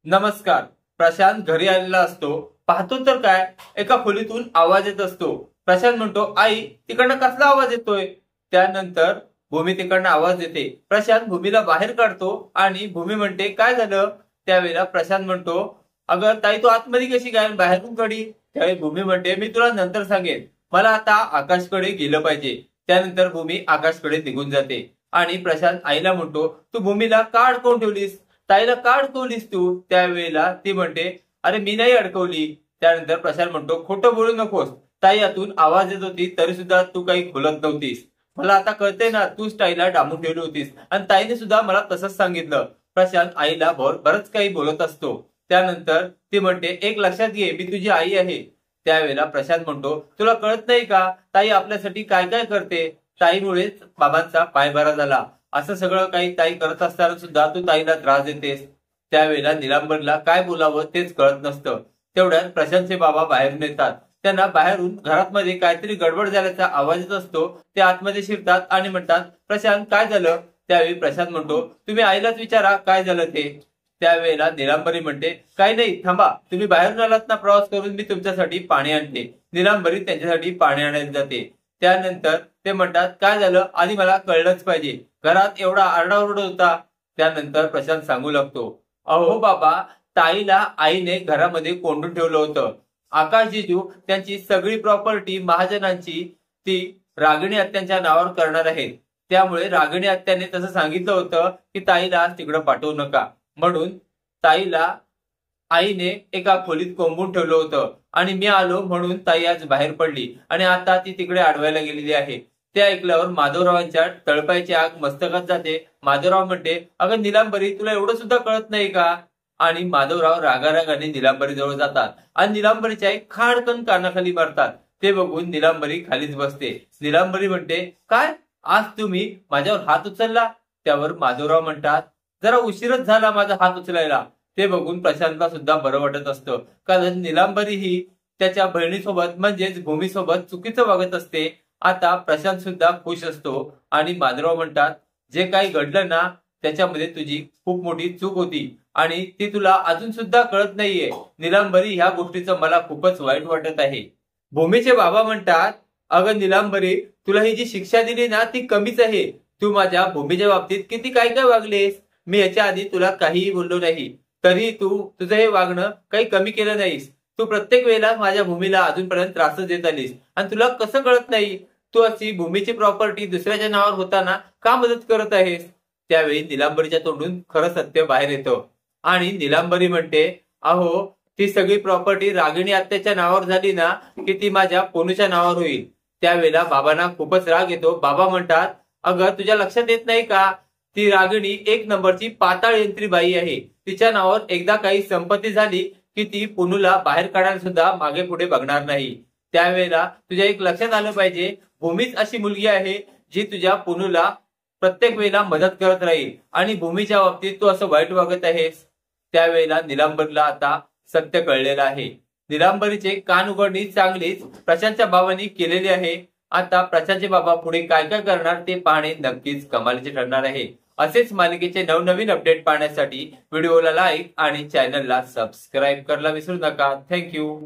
नमस्कार. प्रशांत घरी आलेला असतो. पाहतो तर काय, एका खोलीतून आवाज येत असतो. प्रशांत म्हणतो, आई तिकडनं कसला आवाज येतोय? त्यानंतर भूमी तिकडनं आवाज देते. प्रशांत भूमीला बाहेर काढतो आणि भूमी म्हणते, काय झालं? त्यावेळेला प्रशांत म्हणतो, अगं ताई तू आतमध्ये कशी काय बाहेरून कडी? त्यावेळी भूमी म्हणते, मी तुला नंतर सांगेन, मला आता आकाशकडे गेलं पाहिजे. त्यानंतर भूमी आकाशकडे निघून जाते आणि प्रशांत आईला म्हणतो, तू भूमीला का अडकवून ठेवलीस? ताईला का अडकवलीस तू? त्यावेळेला ती म्हणते, अरे मी नाही अडकवली. त्यानंतर प्रशांत म्हणतो, खोटं बोलू नकोस. ताई आतून आवाज येत होती तरी सुद्धा तू काही खोलत नव्हतीस. मला आता कळतंय ना, तूच ताईला डांबून ठेवली होतीस आणि ताईने सुद्धा मला तसंच सांगितलं. प्रशांत आईला बरंच काही बोलत असतो. त्यानंतर ती म्हणते, एक लक्षात घे, मी तुझी आई आहे. त्यावेळेला प्रशांत म्हणतो, तुला कळत नाही का ताई आपल्यासाठी काय काय करते? ताईमुळेच बाबांचा पायबरा झाला. असं सगळं काही ताई करत असताना सुद्धा तू ताईला त्रास देतेस. त्यावेळेला निलांबरला काय बोलावं तेच कळत नसतं. तेवढ्यात प्रशांतचे बाबा बाहेरून येतात. त्यांना बाहेरून घरात काहीतरी गडबड झाल्याचा आवाज येत असतो. ते आतमध्ये शिरतात आणि म्हणतात, प्रशांत काय झालं? त्यावेळी प्रशांत म्हणतो, तुम्ही आईलाच विचारा काय झालं ते. त्यावेळेला निलांबरी म्हणते, काही नाही, थांबा, तुम्ही बाहेरून आलात ना प्रवास करून, मी तुमच्यासाठी पाणी आणते. निलांबरी त्यांच्यासाठी पाणी आणायला जाते. त्यानंतर ते म्हणतात, काय झालं आधी मला कळलंच पाहिजे, घरात एवढा आरडाओरड होता. त्यानंतर प्रशांत सांगू लागतो, अहो बाबा, ताईला आईने घरामध्ये कोंडून ठेवलं होतं. आकाश जिजू त्यांची सगळी प्रॉपर्टी महाजनांची ती रागिणी आत्यांच्या नावावर करणार आहेत. त्यामुळे रागिणी आत्याने तसं सांगितलं होतं की ताईला तिकडं पाठवू नका. म्हणून ताईला आईने एका खोलीत कोंबून ठेवलं होतं आणि मी आलो म्हणून ताई आज बाहेर पडली आणि आता ती तिकडे अडवायला गेलेली आहे. ते ऐकल्यावर माधवरावांच्या तळपायची आग मस्तकात जाते. माधवराव म्हणते, अगं निलांबरी, तुला एवढं सुद्धा कळत नाही का? आणि माधवराव रागारागाने निलांबरी जवळ जातात आणि निलांबरीच्या एक खाडकन कानाखाली मारतात. ते बघून निलांबरी खालीच बसते. निलांबरी म्हणते, काय आज तुम्ही माझ्यावर हात उचलला? त्यावर माधवराव म्हणतात, जरा उशीरच झाला माझा हात उचलायला. ते बघून प्रशांतला सुद्धा बरं वाटत असतं, कारण निलांबरी ही त्याच्या बहिणीसोबत म्हणजेच भूमीसोबत चुकीचं वागत असते. आता प्रशांत सुद्धा खुश असतो आणि माधवराव म्हणतात, जे काही घडलं ना त्याच्यामध्ये तुझी खूप मोठी चूक होती आणि ती तुला अजून सुद्धा कळत नाहीये. निलांबरी, ह्या गोष्टीचं मला खूपच वाईट वाटत आहे. भूमीचे बाबा म्हणतात, अगं निलांबरी, तुला ही जी शिक्षा दिली ना ती कमीच आहे. तू माझ्या भूमीच्या बाबतीत किती काय काय वागलेस. मी याच्या आधी तुला काहीही बोललो नाही, तरी तू तुझं हे वागणं काही कमी केलं नाहीस. तू प्रत्येक वेळेला माझ्या भूमीला अजूनपर्यंत त्रासच देत आलीस आणि तुला कसं कळत नाही, तू अशी भूमीची प्रॉपर्टी दुसऱ्याच्या नावावर होताना का मदत करत आहेस? त्यावेळी निलांबरीच्या तोंडून खरं सत्य बाहेर येतं आणि निलांबरी म्हणते, अहो, ती सगळी प्रॉपर्टी रागिणी आत्याच्या नावावर झाली ना की ती माझ्या पोनूच्या नावावर होईल. त्यावेळेला बाबांना खूपच राग येतो. बाबा म्हणतात, अगं तुझ्या लक्षात येत नाही का, ती रागिणी एक नंबरची पाताळ यंत्री बाई आहे. तिच्या नावावर एकदा काही संपत्ती झाली की ती पुनूला बाहेर काढायला सुद्धा मागे पुढे बघणार नाही. त्यावेळेला तुझ्या एक लक्षात आलं पाहिजे, भूमीच अशी मुलगी आहे जी तुझ्या पुनूला प्रत्येक वेळेला मदत करत राहील आणि भूमीच्या बाबतीत तू असं वाईट वागत आहेस. त्यावेळेला निलांबरीला आता सत्य कळलेलं आहे. निलांबरीचे कान उघडणी चांगलीच प्रशांतच्या बाबांनी केलेली आहे. आता प्रशांतचे बाबा पुढे काय काय करणार ते पाहणे नक्कीच कमालीचे ठरणार आहे. असेच मालिकेचे नवनवीन अपडेट पाहण्यासाठी व्हिडिओला लाईक आणि चॅनलला सबस्क्राईब करायला विसरू नका. थँक्यू.